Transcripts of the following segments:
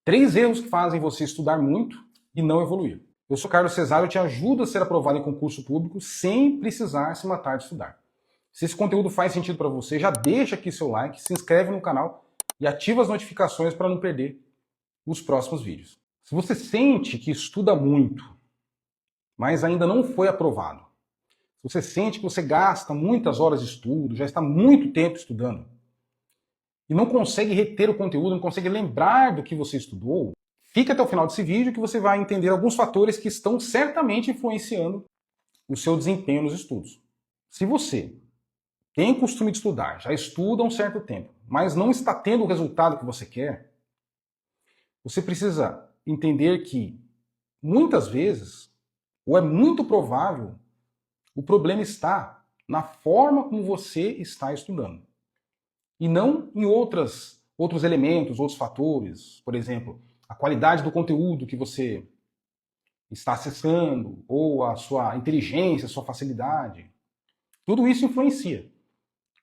3 erros que fazem você estudar muito e não evoluir. Eu sou Carlos Cesário e te ajudo a ser aprovado em concurso público sem precisar se matar de estudar. Se esse conteúdo faz sentido para você, já deixa aqui seu like, se inscreve no canal e ativa as notificações para não perder os próximos vídeos. Se você sente que estuda muito, mas ainda não foi aprovado, se você sente que você gasta muitas horas de estudo, já está muito tempo estudando, e não consegue reter o conteúdo, não consegue lembrar do que você estudou, fica até o final desse vídeo que você vai entender alguns fatores que estão certamente influenciando o seu desempenho nos estudos. Se você tem costume de estudar, já estuda há um certo tempo, mas não está tendo o resultado que você quer, você precisa entender que, muitas vezes, ou é muito provável, o problema está na forma como você está estudando. E não em outros elementos, outros fatores. Por exemplo, a qualidade do conteúdo que você está acessando, ou a sua inteligência, a sua facilidade. Tudo isso influencia.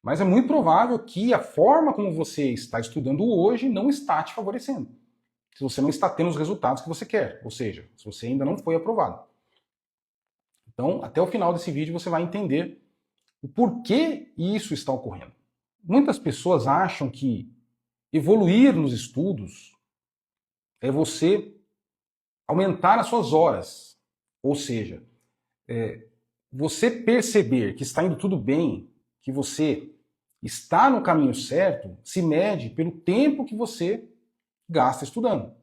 Mas é muito provável que a forma como você está estudando hoje não está te favorecendo. Se você não está tendo os resultados que você quer, ou seja, se você ainda não foi aprovado. Então, até o final desse vídeo você vai entender o porquê isso está ocorrendo. Muitas pessoas acham que evoluir nos estudos é você aumentar as suas horas. Ou seja, você perceber que está indo tudo bem, que você está no caminho certo, se mede pelo tempo que você gasta estudando.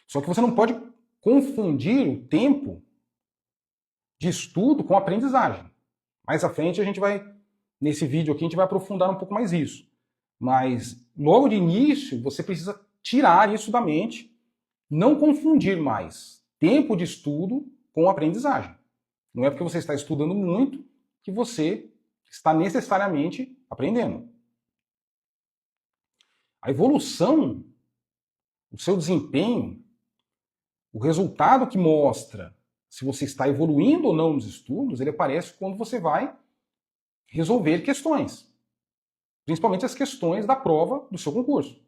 Só que você não pode confundir o tempo de estudo com aprendizagem. Mais à frente nesse vídeo aqui, a gente vai aprofundar um pouco mais isso. Mas logo de início, você precisa tirar isso da mente, não confundir mais tempo de estudo com aprendizagem. Não é porque você está estudando muito que você está necessariamente aprendendo. A evolução, o seu desempenho, o resultado que mostra se você está evoluindo ou não nos estudos, ele aparece quando você vai resolver questões. Principalmente as questões da prova do seu concurso.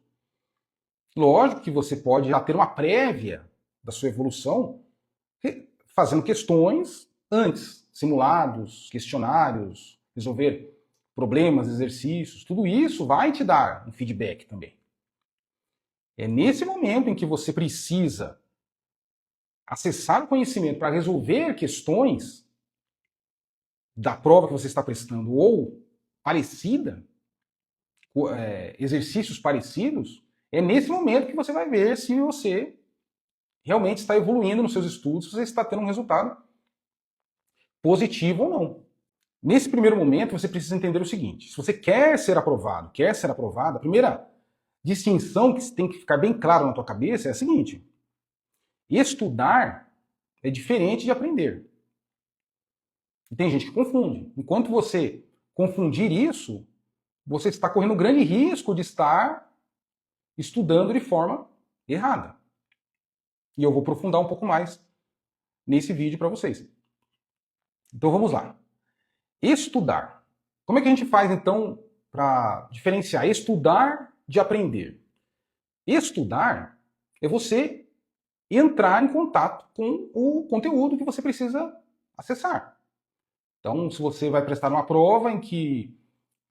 Lógico que você pode já ter uma prévia da sua evolução fazendo questões antes, simulados, questionários, resolver problemas, exercícios, tudo isso vai te dar um feedback também. É nesse momento em que você precisa acessar o conhecimento para resolver questões da prova que você está prestando ou parecida, exercícios parecidos, é nesse momento que você vai ver se você realmente está evoluindo nos seus estudos, se você está tendo um resultado positivo ou não. Nesse primeiro momento, você precisa entender o seguinte: se você quer ser aprovado, a primeira distinção que tem que ficar bem claro na tua cabeça é a seguinte: estudar é diferente de aprender. E tem gente que confunde. Enquanto você confundir isso, você está correndo um grande risco de estar estudando de forma errada. E eu vou aprofundar um pouco mais nesse vídeo para vocês. Então vamos lá. Estudar. Como é que a gente faz então para diferenciar estudar de aprender? Estudar é você entrar em contato com o conteúdo que você precisa acessar. Então, se você vai prestar uma prova em que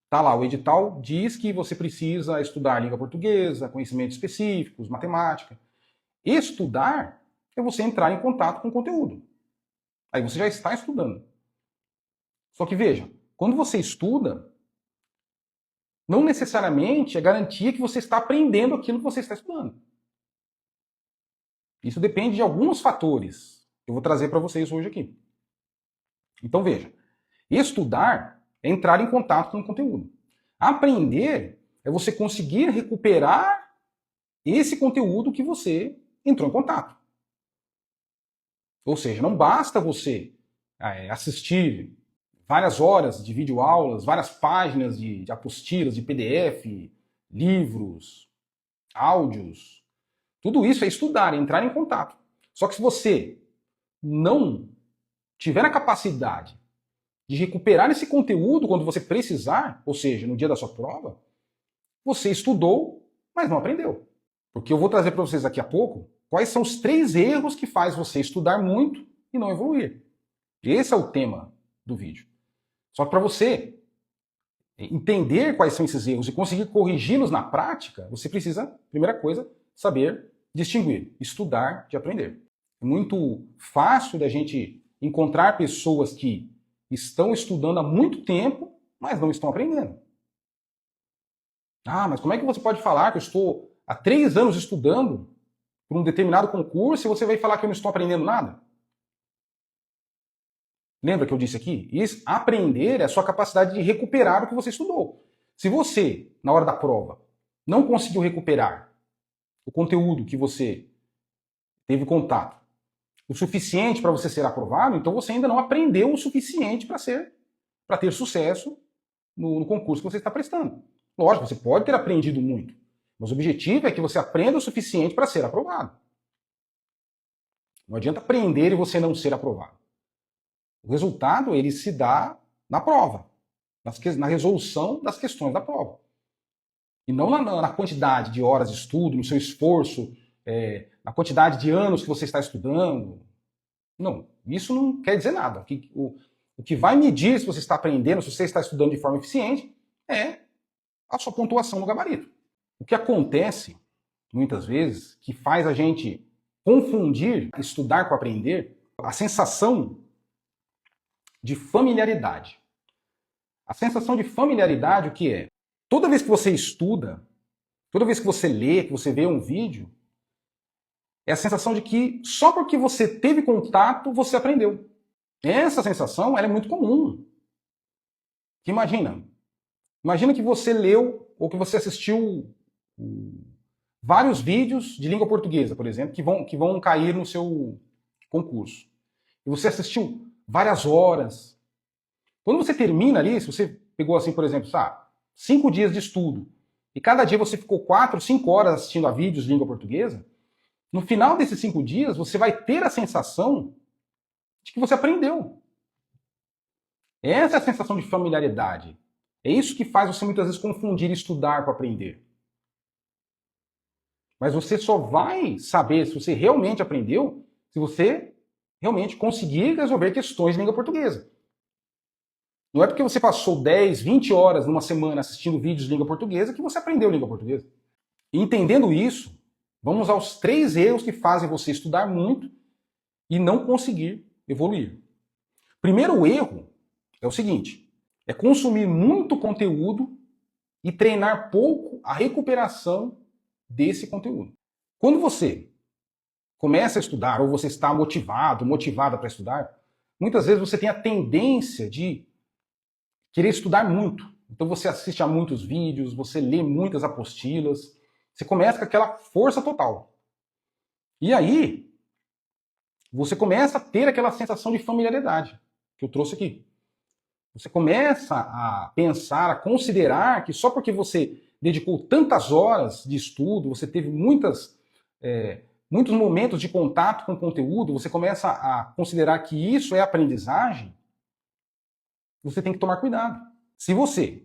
tá lá, o edital diz que você precisa estudar língua portuguesa, conhecimentos específicos, matemática. Estudar é você entrar em contato com o conteúdo. Aí você já está estudando. Só que veja, quando você estuda, não necessariamente é garantia que você está aprendendo aquilo que você está estudando. Isso depende de alguns fatores que eu vou trazer para vocês hoje aqui. Então veja, estudar é entrar em contato com o conteúdo. Aprender é você conseguir recuperar esse conteúdo que você entrou em contato. Ou seja, não basta você assistir várias horas de videoaulas, várias páginas de apostilas, de PDF, livros, áudios. Tudo isso é estudar, é entrar em contato. Só que se você não tiver a capacidade de recuperar esse conteúdo quando você precisar, ou seja, no dia da sua prova, você estudou, mas não aprendeu. Porque eu vou trazer para vocês daqui a pouco quais são os 3 erros que faz você estudar muito e não evoluir. Esse é o tema do vídeo. Só que para você entender quais são esses erros e conseguir corrigi-los na prática, você precisa, primeira coisa, saber distinguir, estudar de aprender. É muito fácil da gente encontrar pessoas que estão estudando há muito tempo, mas não estão aprendendo. Ah, mas como é que você pode falar que eu estou há 3 anos estudando por um determinado concurso e você vai falar que eu não estou aprendendo nada? Lembra que eu disse aqui? Aprender é a sua capacidade de recuperar o que você estudou. Se você, na hora da prova, não conseguiu recuperar o conteúdo que você teve contato o suficiente para você ser aprovado, então você ainda não aprendeu o suficiente para ter sucesso no concurso que você está prestando. Lógico, você pode ter aprendido muito, mas o objetivo é que você aprenda o suficiente para ser aprovado. Não adianta aprender e você não ser aprovado. O resultado, ele se dá na prova, na resolução das questões da prova. E não na quantidade de horas de estudo, no seu esforço, na quantidade de anos que você está estudando. Não, isso não quer dizer nada. O que vai medir se você está aprendendo, se você está estudando de forma eficiente, é a sua pontuação no gabarito. O que acontece, muitas vezes, que faz a gente confundir estudar com aprender, a sensação de familiaridade. A sensação de familiaridade, o que é? Toda vez que você estuda, toda vez que você lê, que você vê um vídeo, é a sensação de que só porque você teve contato, você aprendeu. Essa sensação ela é muito comum. Imagina que você leu ou que você assistiu vários vídeos de língua portuguesa, por exemplo, que vão cair no seu concurso. E você assistiu várias horas. Quando você termina ali, se você pegou assim, por exemplo, 5 dias de estudo, e cada dia você ficou 4, 5 horas assistindo a vídeos de língua portuguesa, no final desses 5 dias, você vai ter a sensação de que você aprendeu. Essa é a sensação de familiaridade. É isso que faz você muitas vezes confundir estudar com aprender. Mas você só vai saber se você realmente aprendeu se você realmente conseguir resolver questões de língua portuguesa. Não é porque você passou 10, 20 horas numa semana assistindo vídeos de língua portuguesa que você aprendeu língua portuguesa. E entendendo isso, vamos aos 3 erros que fazem você estudar muito e não conseguir evoluir. Primeiro erro é o seguinte, é consumir muito conteúdo e treinar pouco a recuperação desse conteúdo. Quando você começa a estudar ou você está motivada para estudar, muitas vezes você tem a tendência de querer estudar muito. Então você assiste a muitos vídeos, você lê muitas apostilas, você começa com aquela força total. E aí, você começa a ter aquela sensação de familiaridade que eu trouxe aqui. Você começa a pensar, a considerar que só porque você dedicou tantas horas de estudo, você teve muitos momentos de contato com o conteúdo, você começa a considerar que isso é aprendizagem, você tem que tomar cuidado. Se você,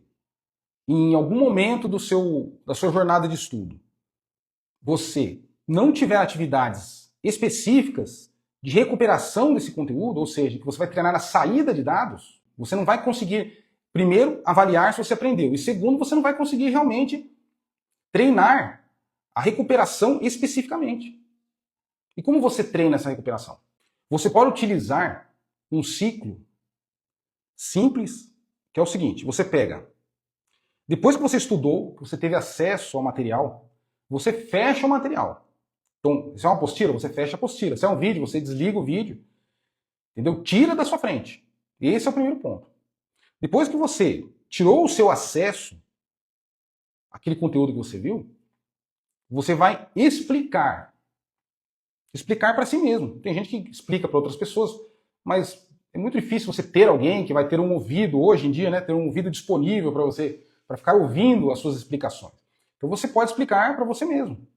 em algum momento da sua jornada de estudo, você não tiver atividades específicas de recuperação desse conteúdo, ou seja, que você vai treinar a saída de dados, você não vai conseguir, primeiro, avaliar se você aprendeu, e segundo, você não vai conseguir realmente treinar a recuperação especificamente. E como você treina essa recuperação? Você pode utilizar um ciclo simples, que é o seguinte, você pega, depois que você estudou, que você teve acesso ao material, você fecha o material. Então, se é uma apostila, você fecha a apostila. Se é um vídeo, você desliga o vídeo. Entendeu? Tira da sua frente. Esse é o primeiro ponto. Depois que você tirou o seu acesso àquele conteúdo que você viu, você vai explicar. Explicar para si mesmo. Tem gente que explica para outras pessoas, mas é muito difícil você ter alguém que vai ter um ouvido, hoje em dia, né, ter um ouvido disponível para você, para ficar ouvindo as suas explicações. Então você pode explicar para você mesmo.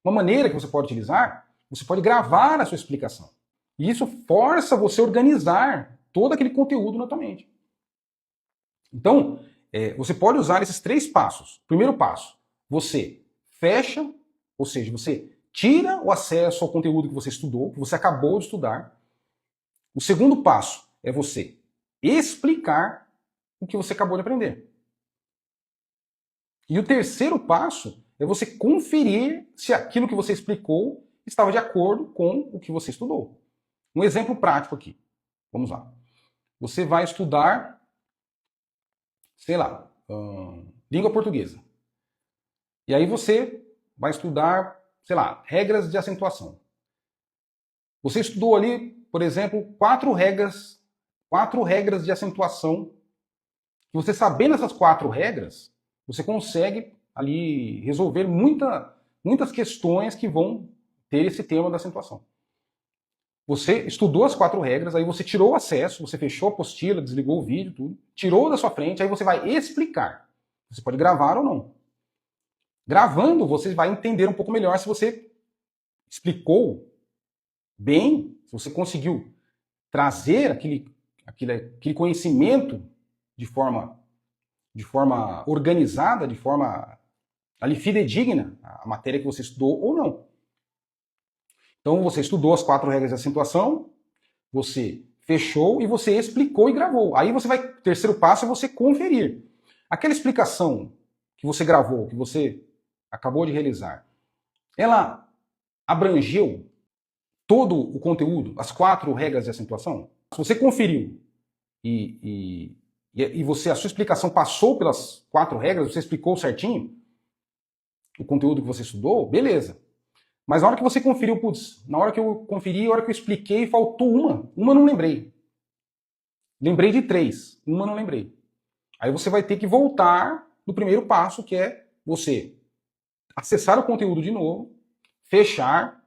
Uma maneira que você pode utilizar, você pode gravar a sua explicação. E isso força você a organizar todo aquele conteúdo na tua mente. Então, você pode usar esses 3 passos. Primeiro passo, você fecha Ou seja, você tira o acesso ao conteúdo que você estudou, que você acabou de estudar. O segundo passo é você explicar o que você acabou de aprender. E o terceiro passo é você conferir se aquilo que você explicou estava de acordo com o que você estudou. Um exemplo prático aqui. Vamos lá. Você vai estudar, sei lá, língua portuguesa. E aí você vai estudar, sei lá, regras de acentuação. Você estudou ali, por exemplo, quatro regras de acentuação. E você sabendo essas 4 regras, você consegue ali resolver muitas questões que vão ter esse tema da acentuação. Você estudou as 4 regras, aí você tirou o acesso, você fechou a apostila, desligou o vídeo, tudo, tirou da sua frente, aí você vai explicar. Você pode gravar ou não. Gravando, você vai entender um pouco melhor se você explicou bem, se você conseguiu trazer aquele conhecimento de forma organizada, de forma ali fidedigna, a matéria que você estudou ou não. Então você estudou as 4 regras de acentuação, você fechou e você explicou e gravou. Aí você vai, o terceiro passo é você conferir. Aquela explicação que você gravou, que você acabou de realizar, ela abrangeu todo o conteúdo, as 4 regras de acentuação? Se você conferiu e a sua explicação passou pelas 4 regras, você explicou certinho o conteúdo que você estudou, beleza. Mas na hora que você conferiu, putz, na hora que eu conferi, na hora que eu expliquei, faltou uma não lembrei. Lembrei de 3, uma não lembrei. Aí você vai ter que voltar no primeiro passo, que é você acessar o conteúdo de novo, fechar,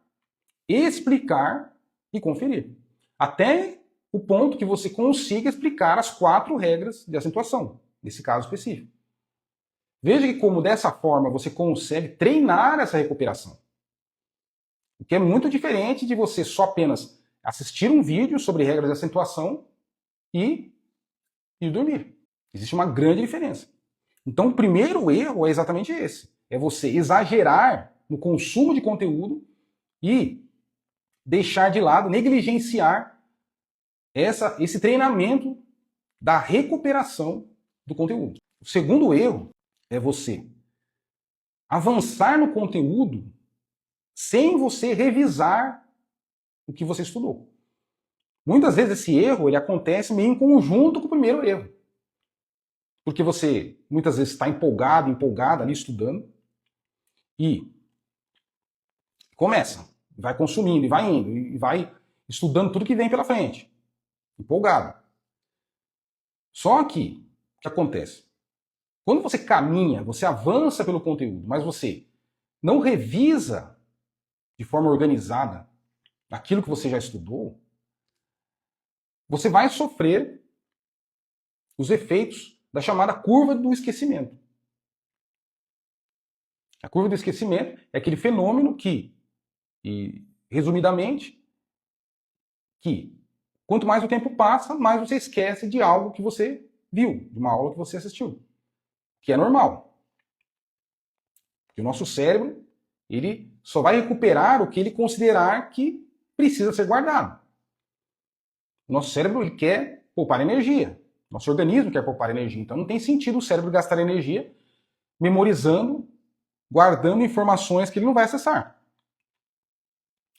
explicar e conferir. Até o ponto que você consiga explicar as 4 regras de acentuação, nesse caso específico. Veja que como dessa forma você consegue treinar essa recuperação. O que é muito diferente de você só apenas assistir um vídeo sobre regras de acentuação e dormir. Existe uma grande diferença. Então o primeiro erro é exatamente esse. É você exagerar no consumo de conteúdo e deixar de lado, negligenciar esse treinamento da recuperação do conteúdo. O segundo erro é você avançar no conteúdo sem você revisar o que você estudou. Muitas vezes esse erro ele acontece meio em conjunto com o primeiro erro. Porque você muitas vezes está empolgada ali estudando e começa, vai consumindo, e vai indo, e vai estudando tudo que vem pela frente. Empolgado. Só que, o que acontece? Quando você caminha, você avança pelo conteúdo, mas você não revisa de forma organizada aquilo que você já estudou, você vai sofrer os efeitos da chamada curva do esquecimento. A curva do esquecimento é aquele fenômeno que, resumidamente, que quanto mais o tempo passa, mais você esquece de algo que você viu, de uma aula que você assistiu. Que é normal. Porque o nosso cérebro, ele só vai recuperar o que ele considerar que precisa ser guardado. O nosso cérebro, ele quer poupar energia. Nosso organismo quer poupar energia. Então não tem sentido o cérebro gastar energia memorizando, guardando informações que ele não vai acessar.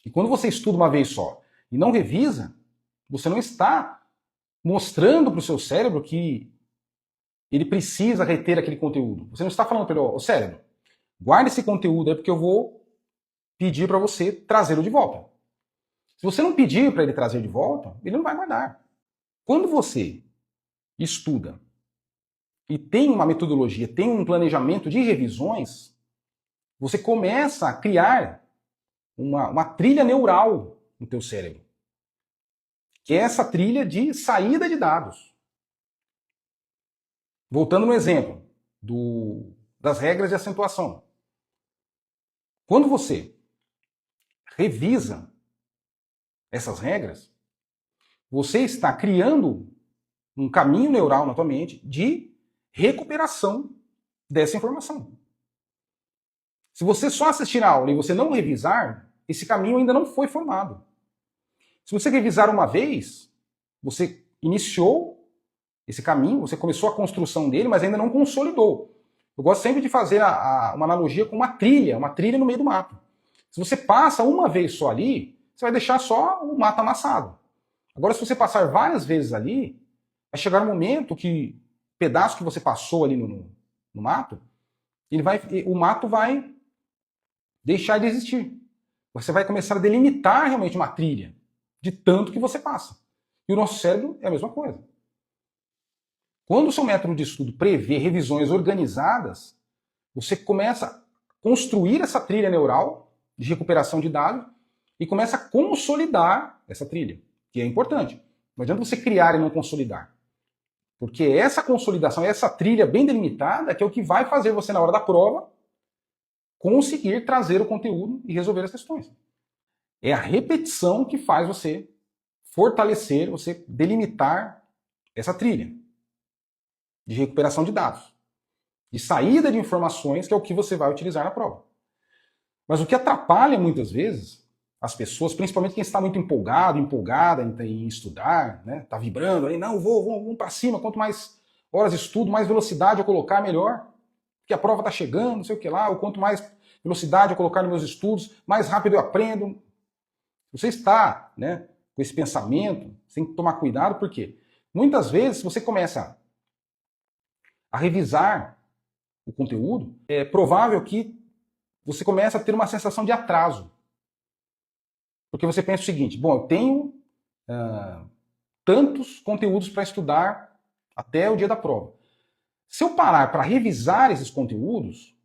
E quando você estuda uma vez só e não revisa, você não está mostrando para o seu cérebro que ele precisa reter aquele conteúdo. Você não está falando para ele, ó, cérebro, guarda esse conteúdo aí porque eu vou pedir para você trazê-lo de volta. Se você não pedir para ele trazer de volta, ele não vai guardar. Quando você estuda e tem uma metodologia, tem um planejamento de revisões, você começa a criar uma trilha neural no teu cérebro. Que é essa trilha de saída de dados. Voltando no exemplo das regras de acentuação. Quando você revisa essas regras, você está criando um caminho neural na tua mente de recuperação dessa informação. Se você só assistir a aula e você não revisar, esse caminho ainda não foi formado. Se você revisar uma vez, você iniciou esse caminho, você começou a construção dele, mas ainda não consolidou. Eu gosto sempre de fazer uma analogia com uma trilha no meio do mato. Se você passa uma vez só ali, você vai deixar só o mato amassado. Agora, se você passar várias vezes ali, vai chegar um momento que o pedaço que você passou ali no mato, o mato vai deixar de existir. Você vai começar a delimitar realmente uma trilha, de tanto que você passa. E o nosso cérebro é a mesma coisa. Quando o seu método de estudo prevê revisões organizadas, você começa a construir essa trilha neural de recuperação de dados e começa a consolidar essa trilha, que é importante. Não adianta você criar e não consolidar. Porque essa consolidação, essa trilha bem delimitada, que é o que vai fazer você, na hora da prova, conseguir trazer o conteúdo e resolver as questões. É a repetição que faz você fortalecer, você delimitar essa trilha de recuperação de dados, de saída de informações, que é o que você vai utilizar na prova. Mas o que atrapalha muitas vezes as pessoas, principalmente quem está muito empolgado, empolgada em estudar, né, está vibrando aí, não, vamos para cima, quanto mais horas de estudo, mais velocidade eu colocar, melhor, porque a prova está chegando, não sei o que lá, ou quanto mais velocidade eu colocar nos meus estudos, mais rápido eu aprendo. Você está, né, com esse pensamento, você tem que tomar cuidado, porque muitas vezes você começa a revisar o conteúdo, é provável que você comece a ter uma sensação de atraso. Porque você pensa o seguinte, bom, eu tenho tantos conteúdos para estudar até o dia da prova. Se eu parar para revisar esses conteúdos,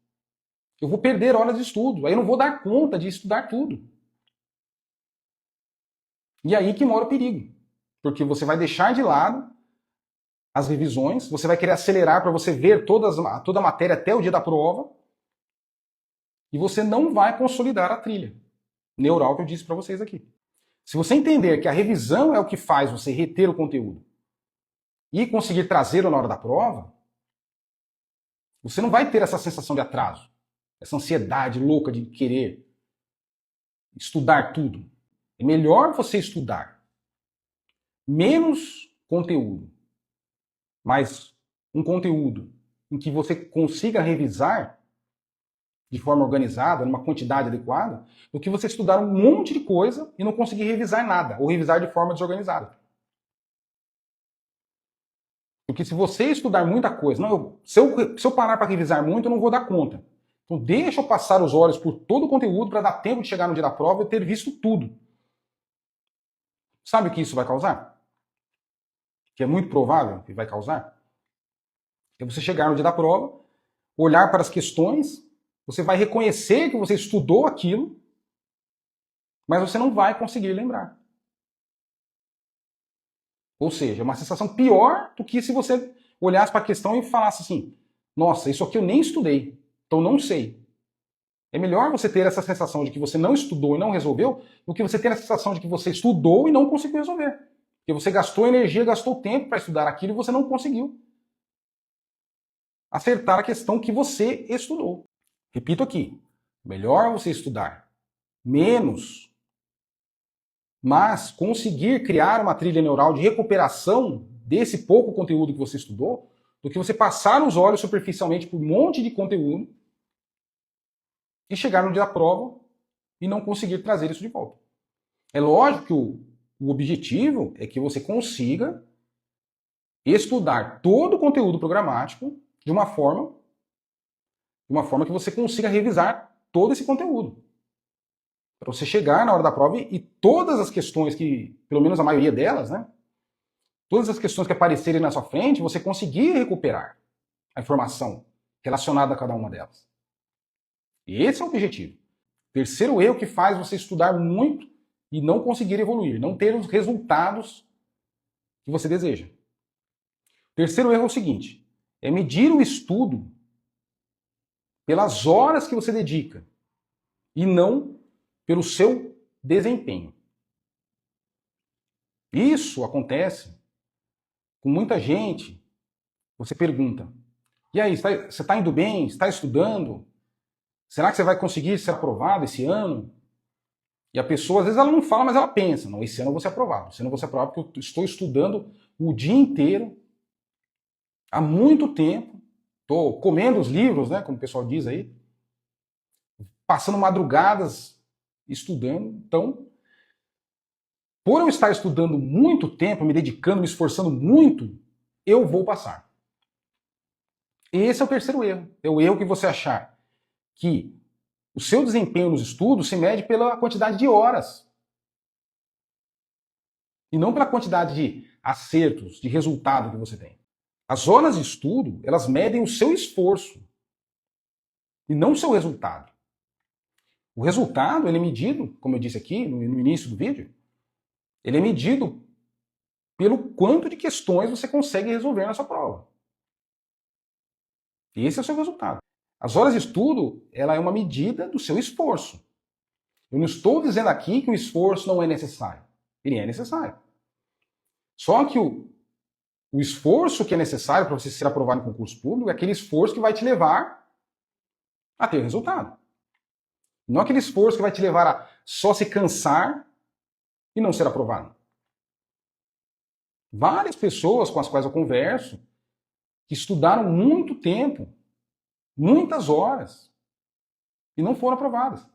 eu vou perder horas de estudo, aí eu não vou dar conta de estudar tudo. E aí que mora o perigo, porque você vai deixar de lado as revisões, você vai querer acelerar para você ver toda a matéria até o dia da prova, e você não vai consolidar a trilha neural que eu disse para vocês aqui. Se você entender que a revisão é o que faz você reter o conteúdo e conseguir trazê-lo na hora da prova, você não vai ter essa sensação de atraso, essa ansiedade louca de querer estudar tudo. É melhor você estudar menos conteúdo, mas um conteúdo em que você consiga revisar de forma organizada, numa quantidade adequada, do que você estudar um monte de coisa e não conseguir revisar nada, ou revisar de forma desorganizada. Porque se você estudar muita coisa, se eu parar para revisar muito, eu não vou dar conta. Então deixa eu passar os olhos por todo o conteúdo para dar tempo de chegar no dia da prova e ter visto tudo. Sabe o que isso vai causar? Que é muito provável que vai causar? É você chegar no dia da prova, olhar para as questões, você vai reconhecer que você estudou aquilo, mas você não vai conseguir lembrar. Ou seja, é uma sensação pior do que se você olhasse para a questão e falasse assim, nossa, isso aqui eu nem estudei, então não sei. É melhor você ter essa sensação de que você não estudou e não resolveu, do que você ter a sensação de que você estudou e não conseguiu resolver. Porque você gastou energia, gastou tempo para estudar aquilo e você não conseguiu acertar a questão que você estudou. Repito aqui, melhor você estudar menos, mas conseguir criar uma trilha neural de recuperação desse pouco conteúdo que você estudou, do que você passar os olhos superficialmente por um monte de conteúdo e chegar no dia da prova e não conseguir trazer isso de volta. É lógico que o objetivo é que você consiga estudar todo o conteúdo programático de uma forma que você consiga revisar todo esse conteúdo. Para você chegar na hora da prova e todas as questões que, pelo menos a maioria delas, né? Todas as questões que aparecerem na sua frente, você conseguir recuperar a informação relacionada a cada uma delas. E esse é o objetivo. Terceiro erro que faz você estudar muito e não conseguir evoluir, não ter os resultados que você deseja. Terceiro erro é o seguinte, é medir o estudo pelas horas que você dedica e não pelo seu desempenho. Isso acontece com muita gente. Você pergunta, e aí, você está indo bem? Está estudando? Será que você vai conseguir ser aprovado esse ano? E a pessoa, às vezes, ela não fala, mas ela pensa, não, esse ano eu vou ser aprovado. Esse ano eu vou ser aprovado porque eu estou estudando o dia inteiro, há muito tempo, estou comendo os livros, né, como o pessoal diz aí, passando madrugadas estudando. Então, por eu estar estudando muito tempo, me dedicando, me esforçando muito, eu vou passar. Esse é o terceiro erro. É o erro que você achar que o seu desempenho nos estudos se mede pela quantidade de horas. E não pela quantidade de acertos, de resultado que você tem. As horas de estudo, elas medem o seu esforço e não o seu resultado. O resultado, ele é medido, como eu disse aqui no início do vídeo, ele é medido pelo quanto de questões você consegue resolver na sua prova. Esse é o seu resultado. As horas de estudo, ela é uma medida do seu esforço. Eu não estou dizendo aqui que o esforço não é necessário. Ele é necessário. Só que o esforço que é necessário para você ser aprovado em concurso público é aquele esforço que vai te levar a ter resultado. Não aquele esforço que vai te levar a só se cansar e não ser aprovado. Várias pessoas com as quais eu converso que estudaram muito tempo, muitas horas, e não foram aprovadas.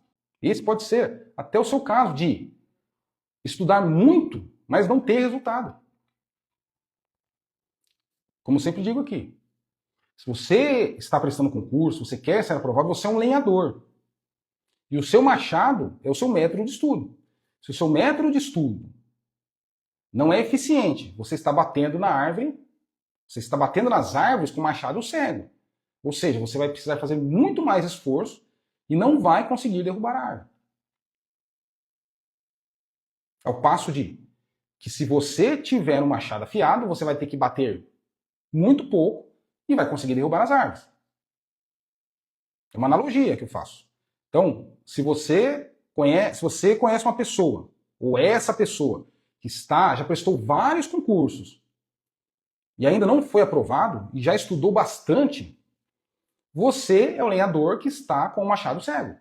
Esse pode ser até o seu caso de estudar muito, mas não ter resultado. Como eu sempre digo aqui, se você está prestando concurso, você quer ser aprovado, você é um lenhador. E o seu machado é o seu método de estudo. Se o seu método de estudo não é eficiente, você está batendo na árvore, você está batendo nas árvores com machado cego. Ou seja, você vai precisar fazer muito mais esforço e não vai conseguir derrubar a árvore. Ao passo de que se você tiver um machado afiado, você vai ter que bater muito pouco e vai conseguir derrubar as árvores. É uma analogia que eu faço. Então, se você conhece uma pessoa, ou essa pessoa, que já prestou vários concursos e ainda não foi aprovado, e já estudou bastante, você é o lenhador que está com o machado cego.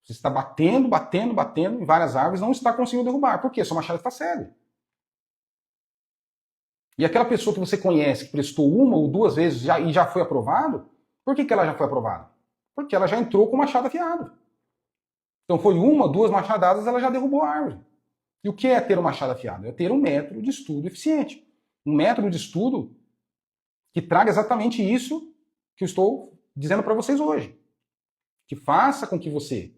Você está batendo, batendo, batendo em várias árvores, não está conseguindo derrubar. Por quê? Seu machado está cego. E aquela pessoa que você conhece, que prestou uma ou duas vezes e já foi aprovado, por que ela já foi aprovada? Porque ela já entrou com o machado afiado. Então foi uma, duas machadadas, ela já derrubou a árvore. E o que é ter um machado afiado? É ter um método de estudo eficiente. Um método de estudo que traga exatamente isso que eu estou dizendo para vocês hoje. Que faça com que você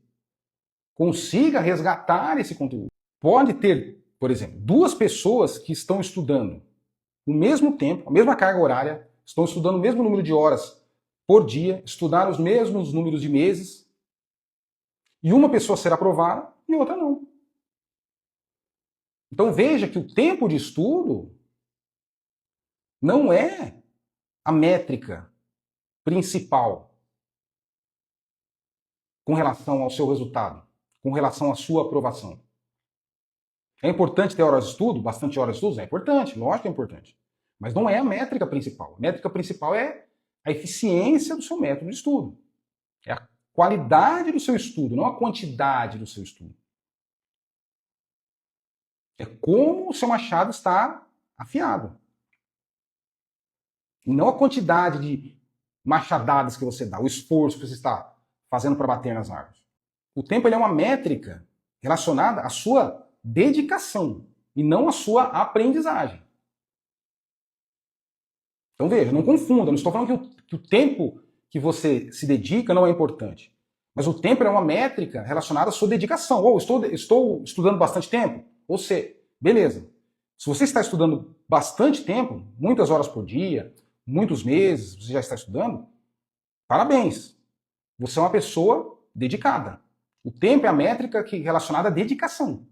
consiga resgatar esse conteúdo. Pode ter, por exemplo, duas pessoas que estão estudando no mesmo tempo, a mesma carga horária, estão estudando o mesmo número de horas por dia, estudaram os mesmos números de meses, e uma pessoa será aprovada e outra não. Então veja que o tempo de estudo não é a métrica principal com relação ao seu resultado, com relação à sua aprovação. É importante ter horas de estudo? Bastante horas de estudo? É importante, lógico que é importante. Mas não é a métrica principal. A métrica principal é a eficiência do seu método de estudo. É a qualidade do seu estudo, não a quantidade do seu estudo. É como o seu machado está afiado. E não a quantidade de machadadas que você dá, o esforço que você está fazendo para bater nas árvores. O tempo ele é uma métrica relacionada à sua dedicação e não à sua aprendizagem. Então veja, não confunda, não estou falando que o tempo que você se dedica não é importante. Mas o tempo é uma métrica relacionada à sua dedicação. Ou estou estudando bastante tempo? Ou seja, beleza. Se você está estudando bastante tempo, muitas horas por dia, muitos meses, você já está estudando, parabéns. Você é uma pessoa dedicada. O tempo é a métrica relacionada à dedicação.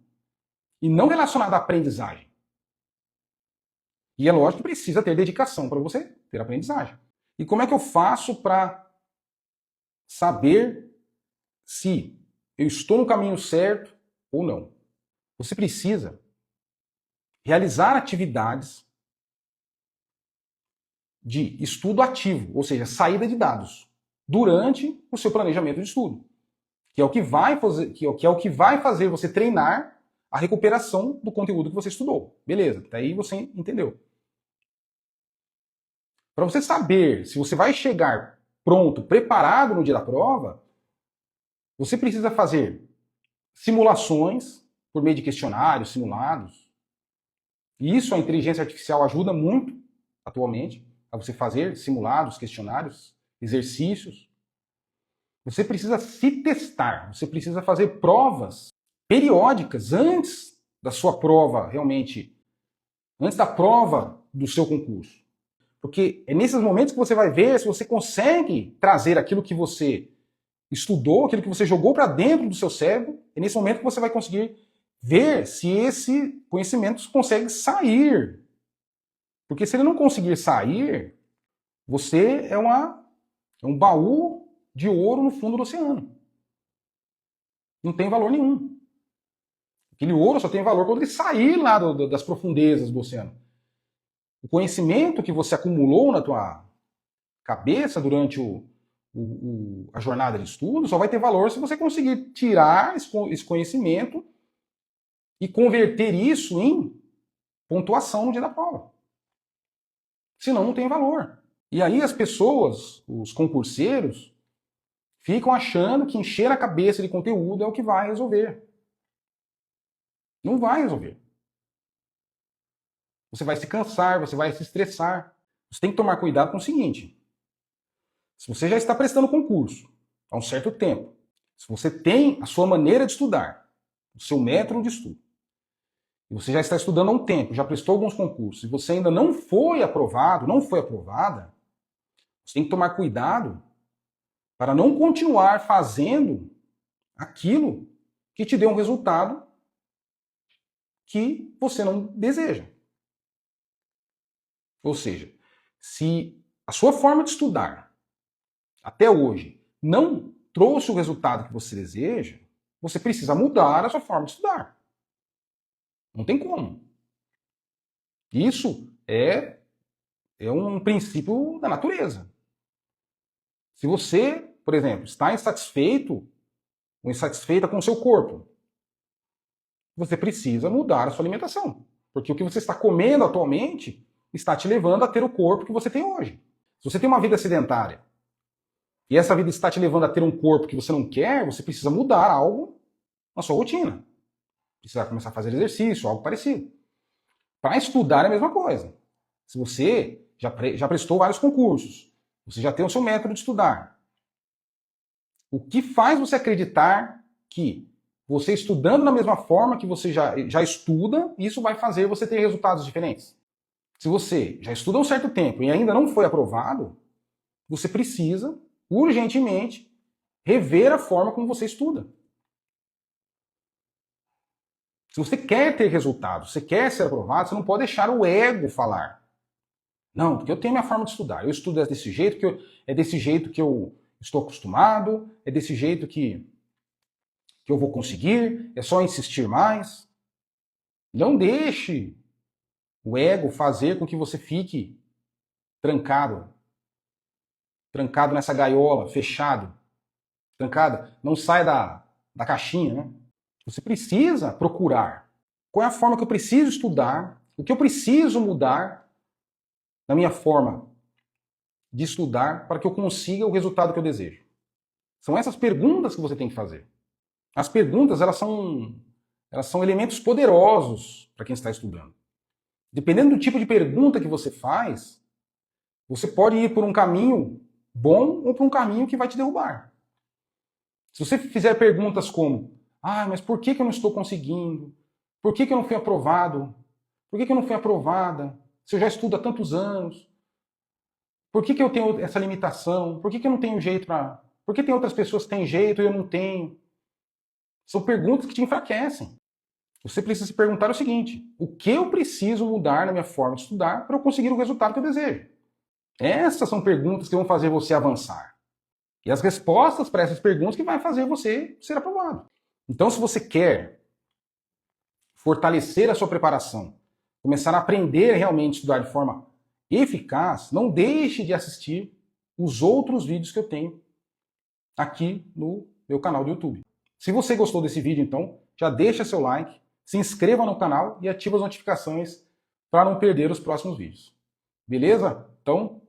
E não relacionada à aprendizagem. E é lógico que precisa ter dedicação para você ter aprendizagem. E como é que eu faço para saber se eu estou no caminho certo ou não? Você precisa realizar atividades de estudo ativo, ou seja, saída de dados. durante o seu planejamento de estudo, que é o que vai fazer você treinar a recuperação do conteúdo que você estudou. Beleza, até aí você entendeu. Para você saber se você vai chegar pronto, preparado no dia da prova, você precisa fazer simulações por meio de questionários, simulados. E isso a inteligência artificial ajuda muito atualmente a você fazer simulados, questionários, exercícios. Você precisa se testar, você precisa fazer provas periódicas antes da sua prova realmente, antes da prova do seu concurso. Porque é nesses momentos que você vai ver se você consegue trazer aquilo que você estudou, aquilo que você jogou para dentro do seu cérebro, é nesse momento que você vai conseguir ver se esse conhecimento consegue sair. Porque se ele não conseguir sair, você é um baú de ouro no fundo do oceano. Não tem valor nenhum. Aquele ouro só tem valor quando ele sair lá das profundezas do oceano. O conhecimento que você acumulou na tua cabeça durante a jornada de estudo só vai ter valor se você conseguir tirar esse conhecimento e converter isso em pontuação no dia da prova. Senão não tem valor. E aí as pessoas, os concurseiros, ficam achando que encher a cabeça de conteúdo é o que vai resolver. Não vai resolver. Você vai se cansar, você vai se estressar. Você tem que tomar cuidado com o seguinte. Se você já está prestando concurso há um certo tempo, se você tem a sua maneira de estudar, o seu método de estudo, e você já está estudando há um tempo, já prestou alguns concursos, e você ainda não foi aprovado, não foi aprovada, você tem que tomar cuidado para não continuar fazendo aquilo que te dê um resultado que você não deseja. Ou seja, se a sua forma de estudar até hoje não trouxe o resultado que você deseja, você precisa mudar a sua forma de estudar. Não tem como. Isso é um princípio da natureza. Se você, por exemplo, está insatisfeito ou insatisfeita com o seu corpo, você precisa mudar a sua alimentação. Porque o que você está comendo atualmente está te levando a ter o corpo que você tem hoje. Se você tem uma vida sedentária e essa vida está te levando a ter um corpo que você não quer, você precisa mudar algo na sua rotina. Precisa começar a fazer exercício, algo parecido. Para estudar é a mesma coisa. Se você já prestou vários concursos, você já tem o seu método de estudar, o que faz você acreditar que você estudando da mesma forma que você já estuda, isso vai fazer você ter resultados diferentes? Se você já estuda um certo tempo e ainda não foi aprovado, você precisa, urgentemente, rever a forma como você estuda. Se você quer ter resultado, você quer ser aprovado, você não pode deixar o ego falar. Não, porque eu tenho minha forma de estudar. Eu estudo desse jeito, é desse jeito que eu estou acostumado, é desse jeito que eu vou conseguir, é só insistir mais. Não deixe o ego fazer com que você fique trancado nessa gaiola, fechado, trancado. Não sai da caixinha, né? Você precisa procurar qual é a forma que eu preciso estudar, o que eu preciso mudar na minha forma de estudar para que eu consiga o resultado que eu desejo. São essas perguntas que você tem que fazer. As perguntas, elas são elementos poderosos para quem está estudando. Dependendo do tipo de pergunta que você faz, você pode ir por um caminho bom ou por um caminho que vai te derrubar. Se você fizer perguntas como: mas por que eu não estou conseguindo? Por que eu não fui aprovado? Por que eu não fui aprovada? Se eu já estudo há tantos anos? Por que eu tenho essa limitação? Por que eu não tenho jeito para... Por que tem outras pessoas que têm jeito e eu não tenho? São perguntas que te enfraquecem. Você precisa se perguntar o seguinte: o que eu preciso mudar na minha forma de estudar para eu conseguir o resultado que eu desejo? Essas são perguntas que vão fazer você avançar. E as respostas para essas perguntas que vai fazer você ser aprovado. Então, se você quer fortalecer a sua preparação, começar a aprender realmente a estudar de forma eficaz, não deixe de assistir os outros vídeos que eu tenho aqui no meu canal do YouTube. Se você gostou desse vídeo, então, já deixa seu like, se inscreva no canal e ative as notificações para não perder os próximos vídeos. Beleza? Então,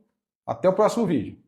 até o próximo vídeo.